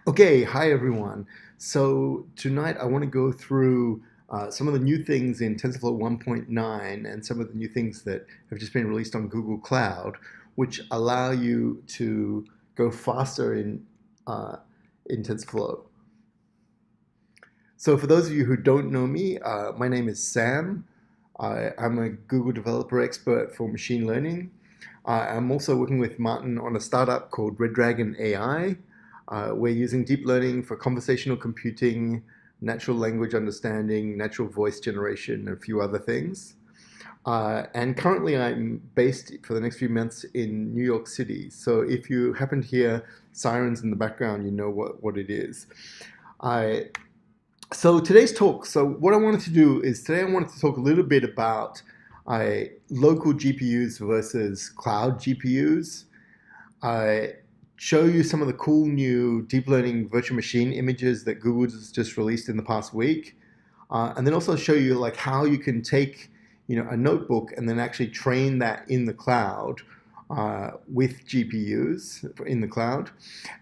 Okay, hi everyone. So tonight I want to go through some of the new things in TensorFlow 1.9 and some of the new things that have just been released on Google Cloud, which allow you to go faster in TensorFlow. So for those of you who don't know me, my name is Sam. I'm a Google developer expert for machine learning. I'm also working with Martin on a startup called Red Dragon AI. We're using deep learning for conversational computing, natural language understanding, natural voice generation, and a few other things. And currently I'm based for the next few months in New York City. So if you happen to hear sirens in the background, you know what it is. So today's talk, so what I wanted to do is today I wanted to talk a little bit about local GPUs versus cloud GPUs. Show you some of the cool new deep learning virtual machine images that Google just released in the past week. And then also show you like how you can take a notebook and then actually train that in the cloud with GPUs in the cloud.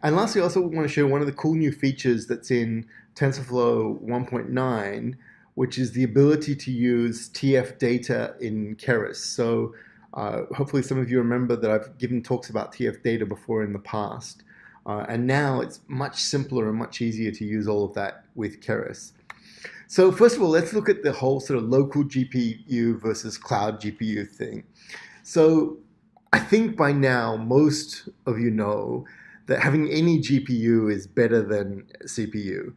And lastly, I also want to show one of the cool new features that's in TensorFlow 1.9, which is the ability to use tf.data in Keras. So hopefully some of you remember that I've given talks about tf.data before in the past. And now it's much simpler and much easier to use all of that with Keras. So first of all, let's look at the whole sort of local GPU versus cloud GPU thing. So I think by now most of you know that having any GPU is better than CPU,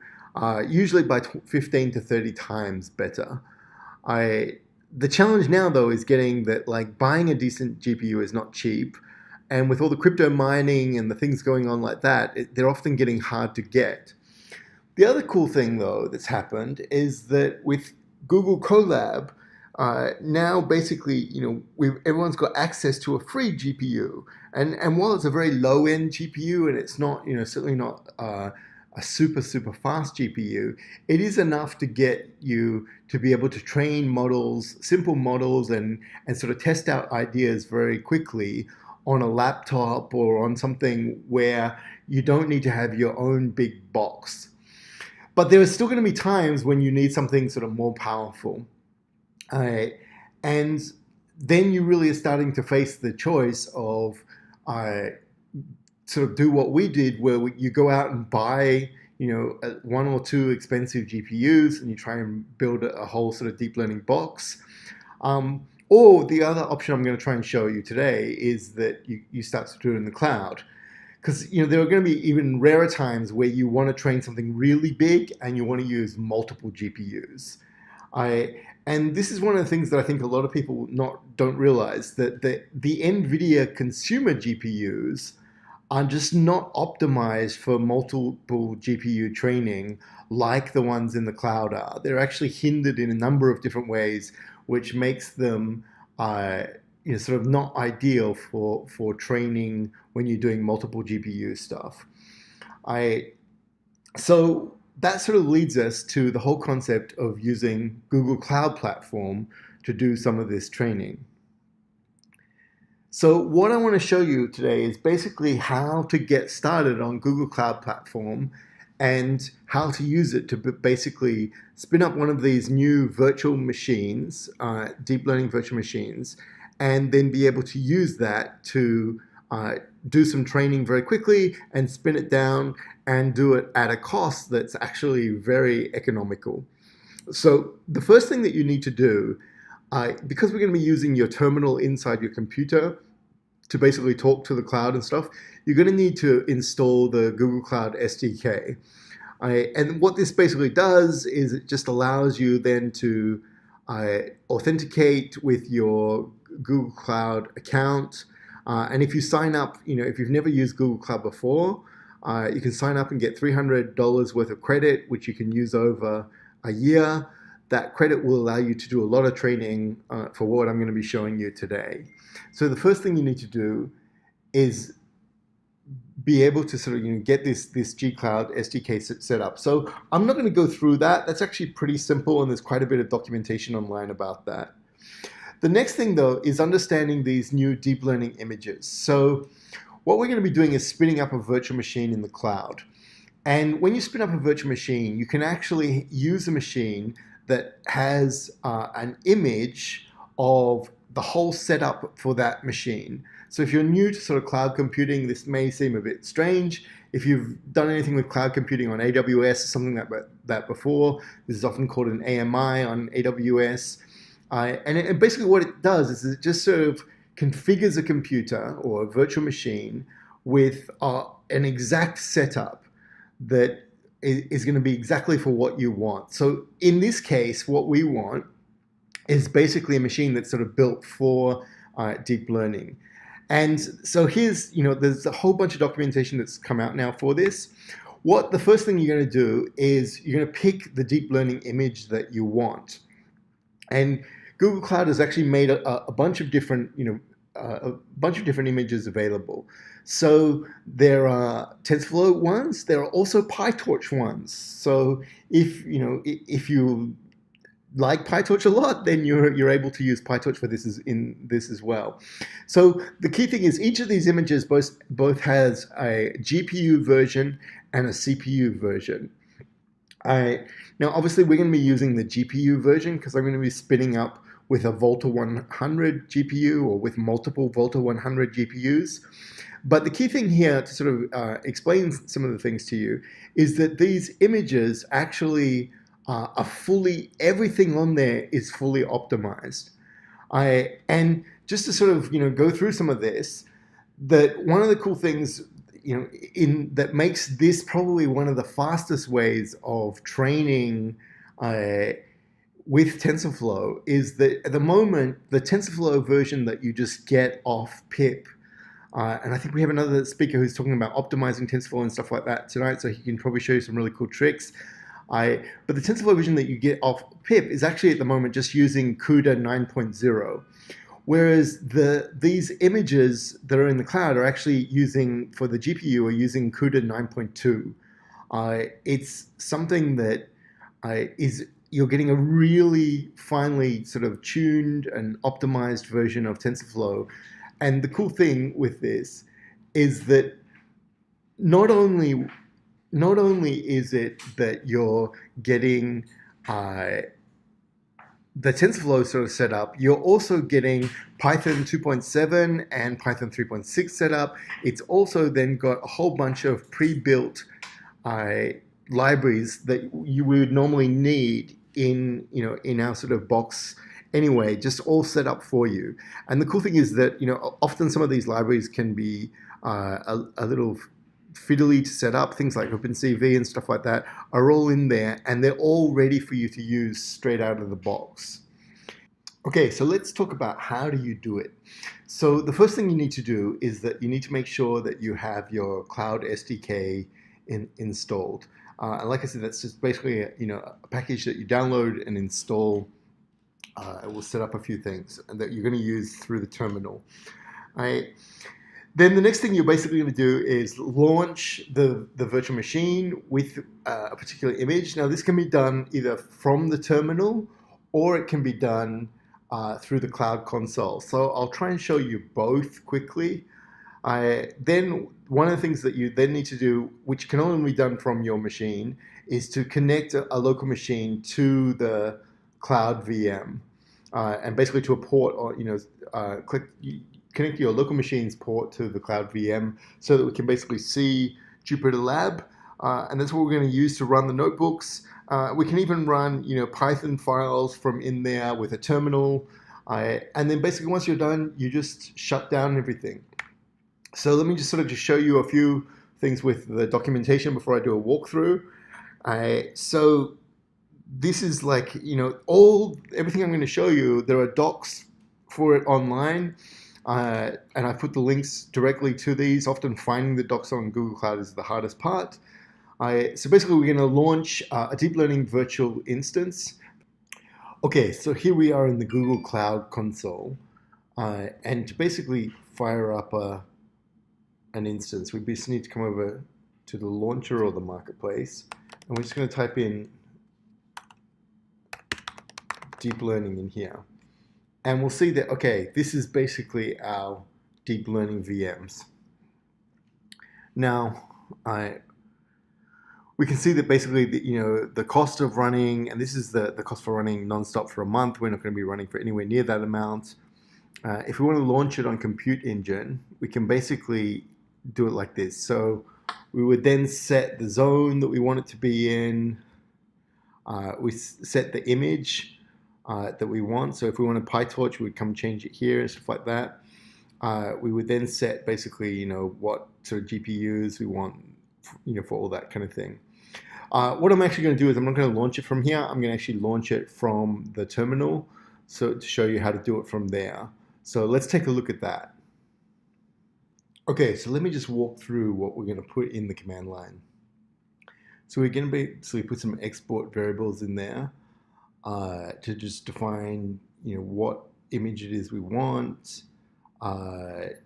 usually by 15 to 30 times better. The challenge now though is getting that, like, buying a decent GPU is not cheap, and with all the crypto mining and the things going on like that, they're often getting hard to get. The other cool thing though that's happened is that with Google Colab, now basically, everyone's got access to a free GPU. And while it's a very low-end GPU and it's not, certainly not a super, super fast GPU, it is enough to get you to be able to train models, simple models, and sort of test out ideas very quickly on a laptop or on something where you don't need to have your own big box. But there are still going to be times when you need something sort of more powerful. And then you really are starting to face the choice of sort of do what we did, where you go out and buy one or two expensive GPUs and you try and build a whole sort of deep learning box. Or the other option I'm going to try and show you today is that you start to do it in the cloud. Because there are going to be even rarer times where you want to train something really big and you want to use multiple GPUs. And this is one of the things that I think a lot of people don't realize, that the NVIDIA consumer GPUs are just not optimized for multiple GPU training like the ones in the cloud are. They're actually hindered in a number of different ways, which makes them sort of not ideal for training when you're doing multiple GPU stuff. So that sort of leads us to the whole concept of using Google Cloud Platform to do some of this training. So what I want to show you today is basically how to get started on Google Cloud Platform and how to use it to basically spin up one of these new virtual machines, deep learning virtual machines, and then be able to use that to do some training very quickly and spin it down and do it at a cost that's actually very economical. So the first thing that you need to do, because we're going to be using your terminal inside your computer to basically talk to the cloud and stuff, you're going to need to install the Google Cloud SDK. And what this basically does is it just allows you then to authenticate with your Google Cloud account. And if you sign up, if you've never used Google Cloud before, you can sign up and get $300 worth of credit, which you can use over a year. That credit will allow you to do a lot of training for what I'm going to be showing you today. So the first thing you need to do is be able to sort of get this G-Cloud SDK set up. So I'm not going to go through that. That's actually pretty simple, and there's quite a bit of documentation online about that. The next thing, though, is understanding these new deep learning images. So what we're going to be doing is spinning up a virtual machine in the cloud. And when you spin up a virtual machine, you can actually use a machine that has an image of the whole setup for that machine. So if you're new to sort of cloud computing, this may seem a bit strange. If you've done anything with cloud computing on AWS or something like that before, this is often called an AMI on AWS. And basically what it does is it just sort of configures a computer or a virtual machine with an exact setup that is going to be exactly for what you want. So in this case, what we want is basically a machine that's sort of built for deep learning. And so here's, there's a whole bunch of documentation that's come out now for this. What the first thing you're going to do is you're going to pick the deep learning image that you want. And Google Cloud has actually made a bunch of different, a bunch of different images available. So there are TensorFlow ones. There are also PyTorch ones. So if you like PyTorch a lot, then you're able to use PyTorch for this as well. So the key thing is each of these images both has a GPU version and a CPU version. Now, obviously, we're going to be using the GPU version because I'm going to be spinning up with a Volta 100 GPU or with multiple Volta 100 GPUs. But the key thing here to sort of explain some of the things to you is that these images actually are everything on there is fully optimized. And just to sort of go through some of this, that one of the cool things that makes this probably one of the fastest ways of training with TensorFlow is that at the moment the TensorFlow version that you just get off pip. And I think we have another speaker who's talking about optimizing TensorFlow and stuff like that tonight, so he can probably show you some really cool tricks. But the TensorFlow version that you get off pip is actually at the moment just using CUDA 9.0. Whereas these images that are in the cloud are actually using, for the GPU, are using CUDA 9.2. It's something that you're getting a really finely sort of tuned and optimized version of TensorFlow. And the cool thing with this is that not only is it that you're getting the TensorFlow sort of setup, you're also getting Python 2.7 and Python 3.6 setup. It's also then got a whole bunch of pre-built libraries that you would normally need in our sort of box anyway, just all set up for you. And the cool thing is that often some of these libraries can be a little fiddly to set up. Things like OpenCV and stuff like that are all in there, and they're all ready for you to use straight out of the box. Okay, so let's talk about how do you do it. So the first thing you need to do is that you need to make sure that you have your Cloud SDK installed. And like I said, that's just basically a package that you download and install. It will set up a few things that you're going to use through the terminal. Then the next thing you're basically going to do is launch the virtual machine with a particular image. Now, this can be done either from the terminal or it can be done through the Cloud Console. So I'll try and show you both quickly. Then one of the things that you then need to do, which can only be done from your machine, is to connect a local machine to the Cloud VM. And basically to a port, or connect your local machine's port to the Cloud VM so that we can basically see Jupyter Lab, and that's what we're going to use to run the notebooks. We can even run Python files from in there with a terminal, and then basically once you're done, you just shut down everything. So let me just sort of just show you a few things with the documentation before I do a walkthrough. So this is like, everything I'm going to show you, there are docs for it online. And I put the links directly to these. Often finding the docs on Google Cloud is the hardest part. So basically we're going to launch a deep learning virtual instance. Okay, so here we are in the Google Cloud Console. And to basically fire up an instance, we just need to come over to the launcher or the marketplace. And we're just going to type in deep learning in here. And we'll see that, okay, this is basically our deep learning VMs. Now, we can see that basically the cost of running, and this is the cost for running nonstop for a month. We're not going to be running for anywhere near that amount. If we want to launch it on Compute Engine, we can basically do it like this. So we would then set the zone that we want it to be in. We set the image that we want. So if we want a PyTorch, we would come change it here and stuff like that. We would then set basically, what sort of GPUs we want, for all that kind of thing. What I'm actually going to do is I'm not going to launch it from here. I'm going to actually launch it from the terminal, so to show you how to do it from there. So let's take a look at that. Okay, so let me just walk through what we're going to put in the command line. So we're going to basically put some export variables in there to just define, what image it is we want, what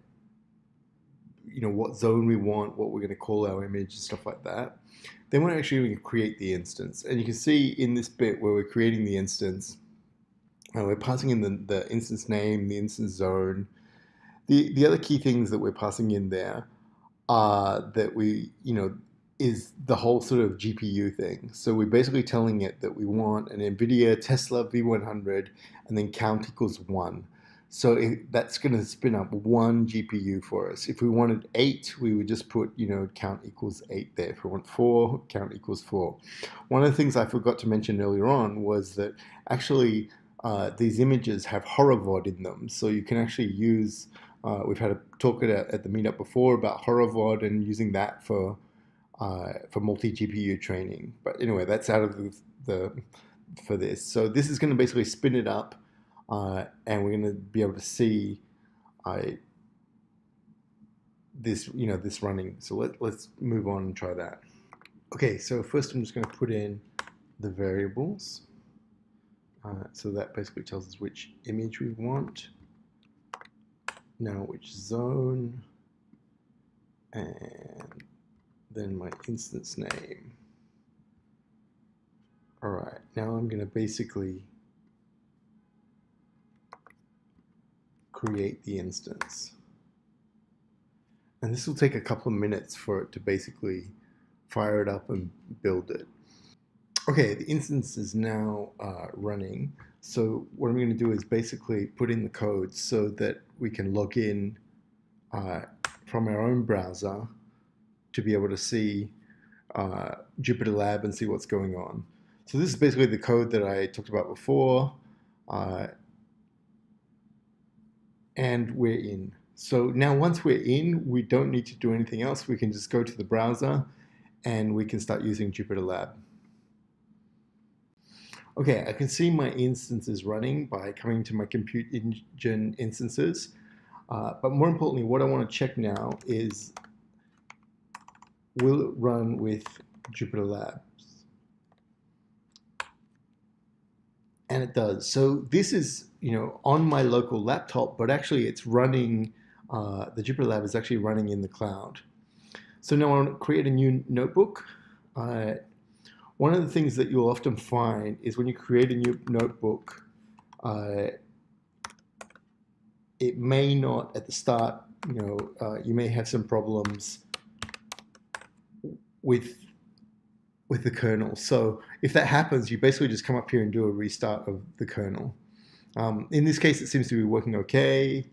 zone we want, what we're going to call our image, and stuff like that. Then we're actually going to create the instance. And you can see in this bit where we're creating the instance, we're passing in the instance name, the instance zone. The other key things that we're passing in there are that is the whole sort of GPU thing. So we're basically telling it that we want an NVIDIA Tesla V100 and then count equals 1. So that's going to spin up 1 GPU for us. If we wanted 8, we would just put, count equals 8 there. If we want 4, count equals 4. One of the things I forgot to mention earlier on was that actually these images have horovod in them. So you can actually use, we've had a talk at the meetup before about horovod and using that for multi-GPU training. But anyway, that's out of for this. So this is going to basically spin it up, and we're going to be able to see this running. So let's move on and try that. Okay, so first I'm just going to put in the variables. So that basically tells us which image we want. Now which zone, and then my instance name. All right, now I'm going to basically create the instance. And this will take a couple of minutes for it to basically fire it up and build it. Okay, the instance is now running. So what I'm going to do is basically put in the code so that we can log in from our own browser to be able to see Jupyter Lab and see what's going on. So this is basically the code that I talked about before, and we're in. So now once we're in, we don't need to do anything else. We can just go to the browser and we can start using Jupyter Lab. Okay, I can see my instance is running by coming to my Compute Engine instances. But more importantly, what I want to check now is, will it run with Jupyter Labs? And it does. So this is, on my local laptop, but actually it's running, the Jupyter Lab is actually running in the cloud. So now I want to create a new notebook. One of the things that you'll often find is when you create a new notebook, it may not at the start, you may have some problems with the kernel. So if that happens, you basically just come up here and do a restart of the kernel. In this case, it seems to be working okay.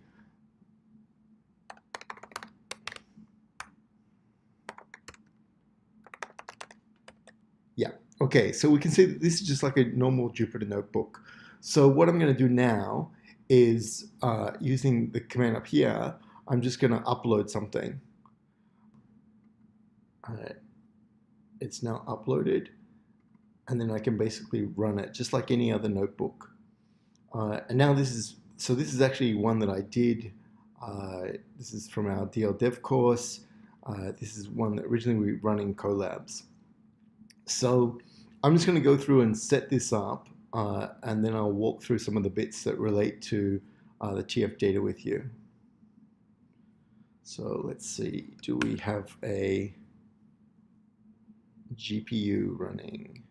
Yeah, okay, so we can see that this is just like a normal Jupyter notebook. So what I'm going to do now is, using the command up here, I'm just going to upload something. It's now uploaded, and then I can basically run it just like any other notebook. And now this is actually one that I did. This is from our DL Dev course. This is one that originally we run in Colabs. So I'm just going to go through and set this up, and then I'll walk through some of the bits that relate to the tf.data with you. So let's see, do we have a GPU running?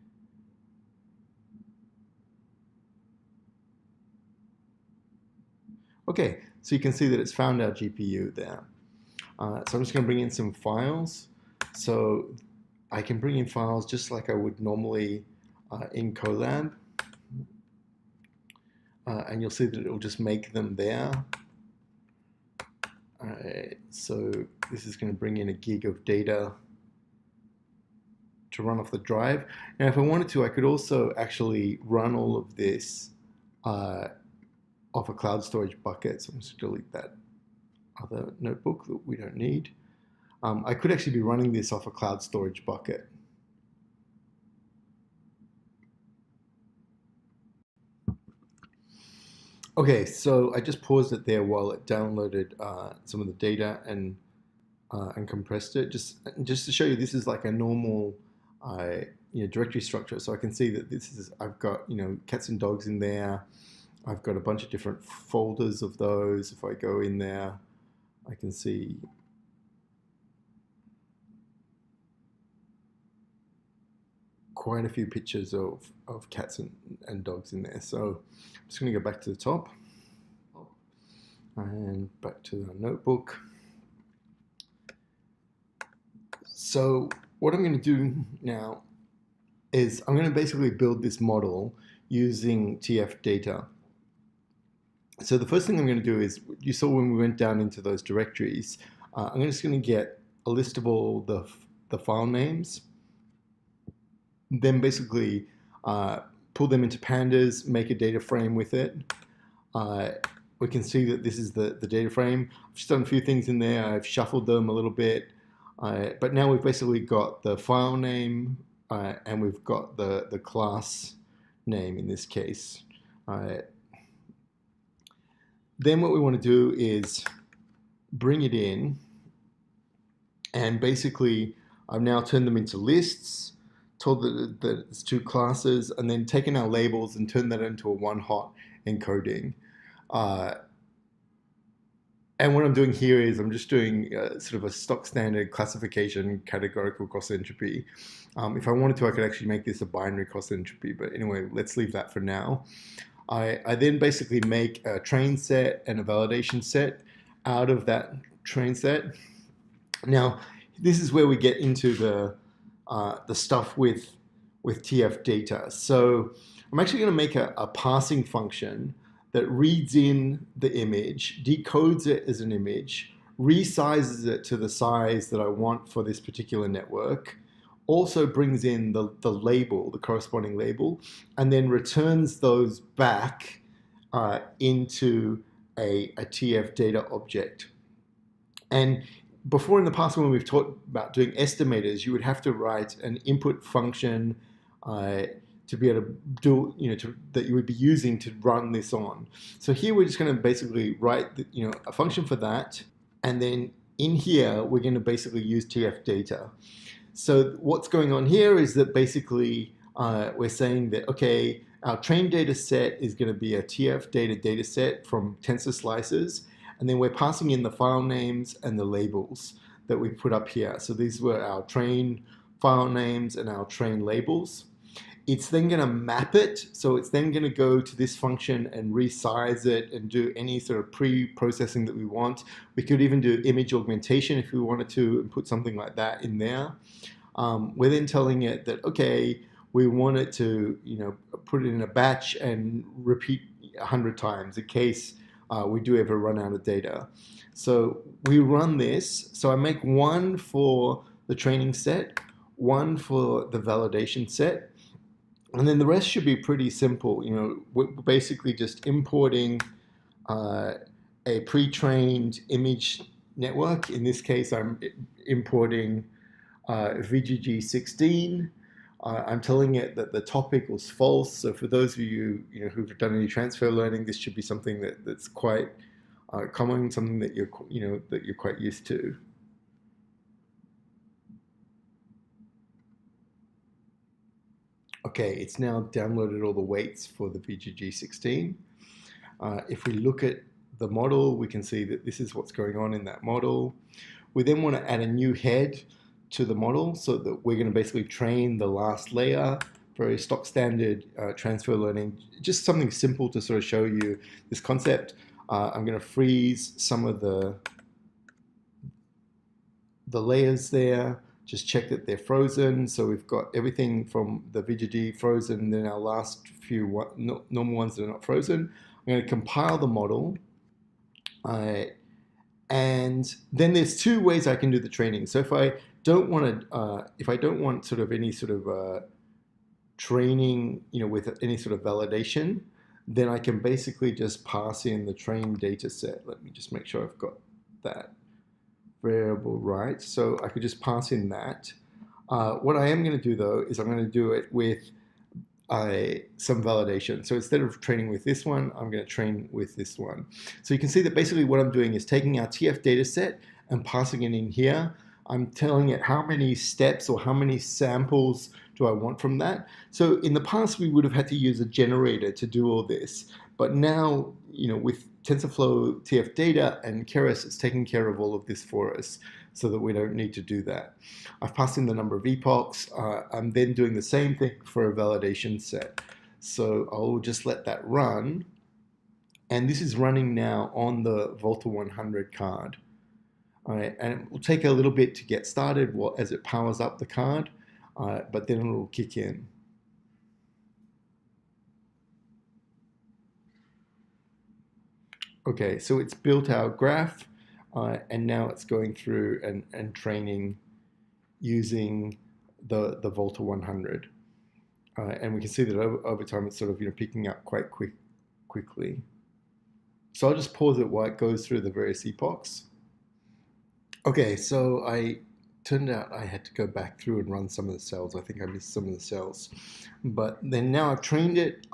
Okay, so you can see that it's found our GPU there. So I'm just going to bring in some files. So I can bring in files just like I would normally in Colab, and you'll see that it will just make them there. So this is going to bring in a gig of data to run off the drive. Now, if I wanted to, I could also actually run all of this off a cloud storage bucket. So I'm just going to delete that other notebook that we don't need. I could actually be running this off a cloud storage bucket. Okay, so I just paused it there while it downloaded some of the data and compressed it, just to show you this is like a normal directory structure. So I can see that this is, I've got cats and dogs in there. I've got a bunch of different folders of those. If I go in there, I can see quite a few pictures of cats and dogs in there. So I'm just going to go back to the top and back to the notebook. So what I'm going to do now is I'm going to basically build this model using tf.data. So the first thing I'm going to do is, you saw when we went down into those directories, I'm just going to get a list of all the file names, then basically pull them into pandas, make a data frame with it. We can see that this is the data frame. I've just done a few things in there. I've shuffled them a little bit. But now we've basically got the file name and we've got the class name in this case. Then what we want to do is bring it in, and basically I've now turned them into lists, told that it's two classes, and then taken our labels and turned that into a one-hot encoding. And what I'm doing here is I'm just doing sort of a stock standard classification categorical cost entropy. If I wanted to, I could actually make this a binary cost entropy, but anyway, let's leave that for now. I then basically make a train set and a validation set out of that train set. Now, this is where we get into the stuff with tf.data. So I'm actually going to make a parsing function that reads in the image, decodes it as an image, resizes it to the size that I want for this particular network, also brings in the label, the corresponding label, and then returns those back into a tf.data object. And before in the past, when we've talked about doing estimators, you would have to write an input function to be able to do, that you would be using to run this on. So here we're just going to basically write, a function for that, and then in here we're going to basically use tf.data. So what's going on here is that basically we're saying that, okay, our trained data set is going to be a tf.data data set from tensor slices, and then we're passing in the file names and the labels that we put up here. So these were our train file names and our train labels. It's then going to map it, so it's then going to go to this function and resize it and do any sort of pre-processing that we want. We could even do image augmentation if we wanted to and put something like that in there. We're then telling it that, okay, we want it to put it in a batch and repeat 100 times in case we do ever run out of data. So we run this. So I make one for the training set, one for the validation set, and then the rest should be pretty simple. We're basically just importing a pre-trained image network. In this case, I'm importing VGG16. I'm telling it that the topic was false. So for those of you, who've done any transfer learning, this should be something that's quite common, something that you're quite used to. Okay, it's now downloaded all the weights for the VGG16. If we look at the model, we can see that this is what's going on in that model. We then want to add a new head to the model so that we're going to basically train the last layer, very stock standard transfer learning, just something simple to sort of show you this concept. I'm going to freeze some of the layers there just check that they're frozen. So we've got everything from the VGD frozen, and then our last few normal ones that are not frozen. I'm going to compile the model. And then there's two ways I can do the training. So if I don't want to, if I don't want sort of any sort of training, with any sort of validation, then I can basically just pass in the trained data set. Let me just make sure I've got that variable right. So I could just pass in that. What I am going to do though is I'm going to do it with some validation. So instead of training with this one, I'm going to train with this one. So you can see that basically what I'm doing is taking our TF data set and passing it in here. I'm telling it how many steps or how many samples do I want from that. So in the past, we would have had to use a generator to do all this. But now, with TensorFlow TF data and Keras, it's taking care of all of this for us so that we don't need to do that. I've passed in the number of epochs. I'm then doing the same thing for a validation set. So I'll just let that run. And this is running now on the Volta 100 card. All right, and it will take a little bit to get started as it powers up the card, but then it will kick in. Okay, so it's built our graph, and now it's going through and training using the Volta 100. And we can see that over time it's sort of picking up quite quickly. So I'll just pause it while it goes through the various epochs. Okay, so turned out I had to go back through and run some of the cells. I think I missed some of the cells. But then now I've trained it.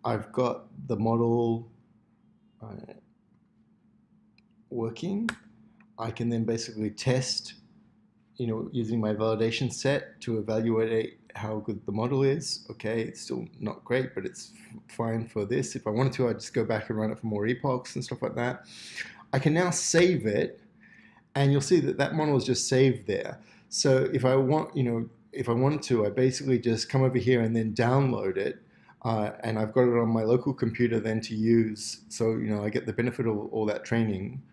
I've got the model working. I can then basically test, using my validation set to evaluate how good the model is. Okay, it's still not great, but it's fine for this. If I wanted to, I'd just go back and run it for more epochs and stuff like that. I can now save it. And you'll see that that model is just saved there. So if I want, if I wanted to, I basically just come over here and then download it. And I've got it on my local computer then to use. So, I get the benefit of all that training.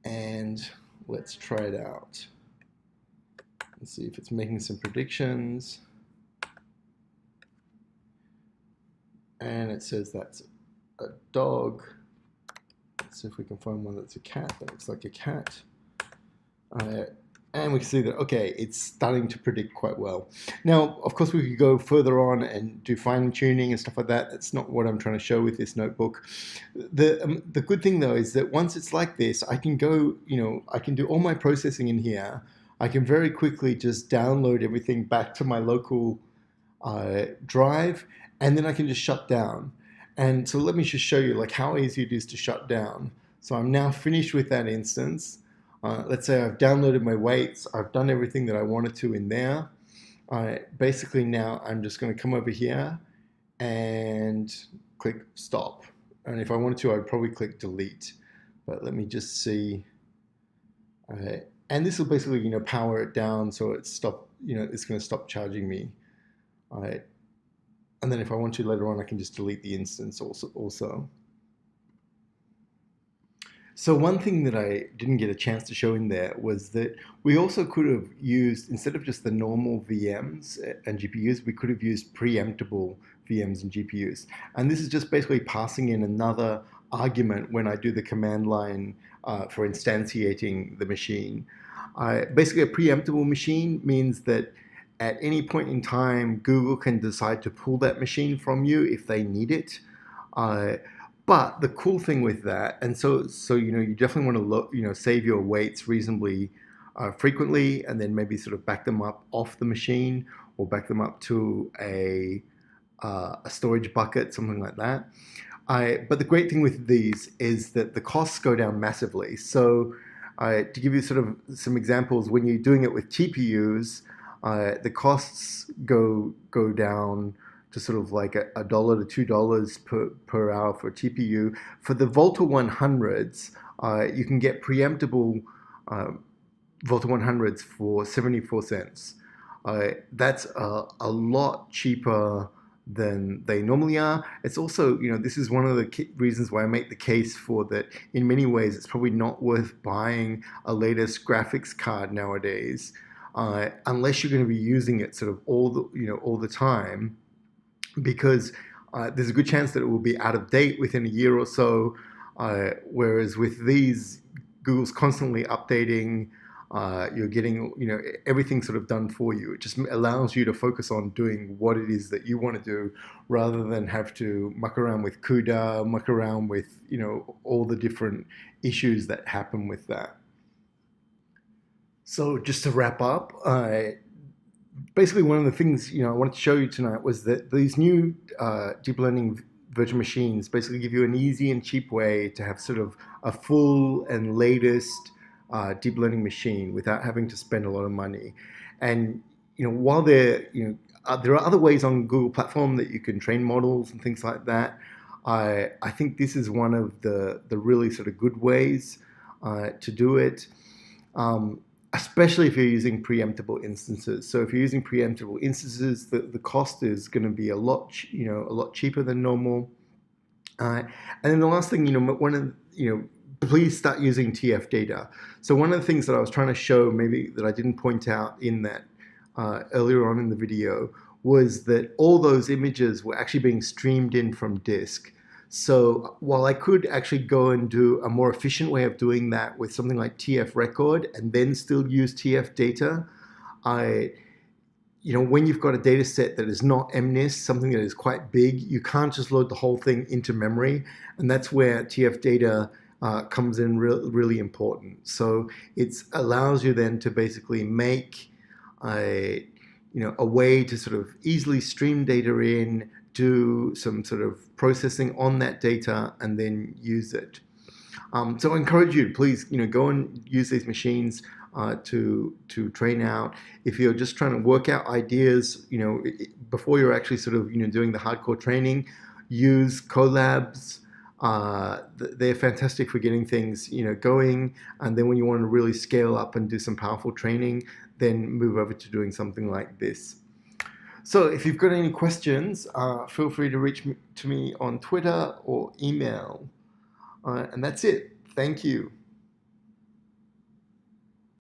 And let's try it out. Let's see if it's making some predictions. And it says that's a dog. Let's see if we can find one that's a cat that looks like a cat. And we can see that, okay, it's starting to predict quite well. Now, of course, we could go further on and do fine tuning and stuff like that. That's not what I'm trying to show with this notebook. The good thing, though, is that once it's like this, I can go, I can do all my processing in here. I can very quickly just download everything back to my local drive, and then I can just shut down. And so let me just show you like how easy it is to shut down. So I'm now finished with that instance. Let's say I've downloaded my weights. I've done everything that I wanted to in there. Basically now I'm just going to come over here and click stop. And if I wanted to, I'd probably click delete. But let me just see. And this will basically, power it down so it's it's going to stop charging me. And then if I want to later on, I can just delete the instance also. So one thing that I didn't get a chance to show in there was that we also could have used, instead of just the normal VMs and GPUs, we could have used preemptible VMs and GPUs. And this is just basically passing in another argument when I do the command line for instantiating the machine. Basically, a preemptible machine means that at any point in time, Google can decide to pull that machine from you if they need it. But the cool thing with that, and so you definitely want to save your weights reasonably frequently, and then maybe sort of back them up off the machine or back them up to a storage bucket, something like that. But the great thing with these is that the costs go down massively. So to give you sort of some examples, when you're doing it with TPUs, the costs go down to sort of like $1 to $2 per hour for TPU. For the Volta 100s, you can get preemptible Volta 100s for 74 cents. That's a lot cheaper than they normally are. It's also, this is one of the reasons why I make the case for that in many ways it's probably not worth buying a latest graphics card nowadays, unless you're going to be using it sort of all the time, because there's a good chance that it will be out of date within a year or so. Whereas with these, Google's constantly updating. You're getting, everything sort of done for you. It just allows you to focus on doing what it is that you want to do, rather than have to muck around with CUDA, muck around with, all the different issues that happen with that. So just to wrap up, basically one of the things I wanted to show you tonight was that these new deep learning virtual machines basically give you an easy and cheap way to have sort of a full and latest deep learning machine without having to spend a lot of money. And while there are other ways on Google platform that you can train models and things like that, I think this is one of the really sort of good ways to do it. Especially if you're using preemptible instances. So if you're using preemptible instances, the cost is going to be a lot cheaper than normal. And then the last thing, please start using tf.data. So one of the things that I was trying to show, maybe that I didn't point out in that earlier on in the video, was that all those images were actually being streamed in from disk. So while I could actually go and do a more efficient way of doing that with something like TF record and then still use TF data, when you've got a data set that is not MNIST, something that is quite big, you can't just load the whole thing into memory. And that's where TF data comes in really important. So it allows you then to basically make a way to sort of easily stream data in, do some sort of processing on that data, and then use it. So I encourage you to please, go and use these machines to train out. If you're just trying to work out ideas, before you're actually sort of, doing the hardcore training, use collabs. They're fantastic for getting things, going. And then when you want to really scale up and do some powerful training, then move over to doing something like this. So if you've got any questions, feel free to reach to me on Twitter or email. And that's it. Thank you.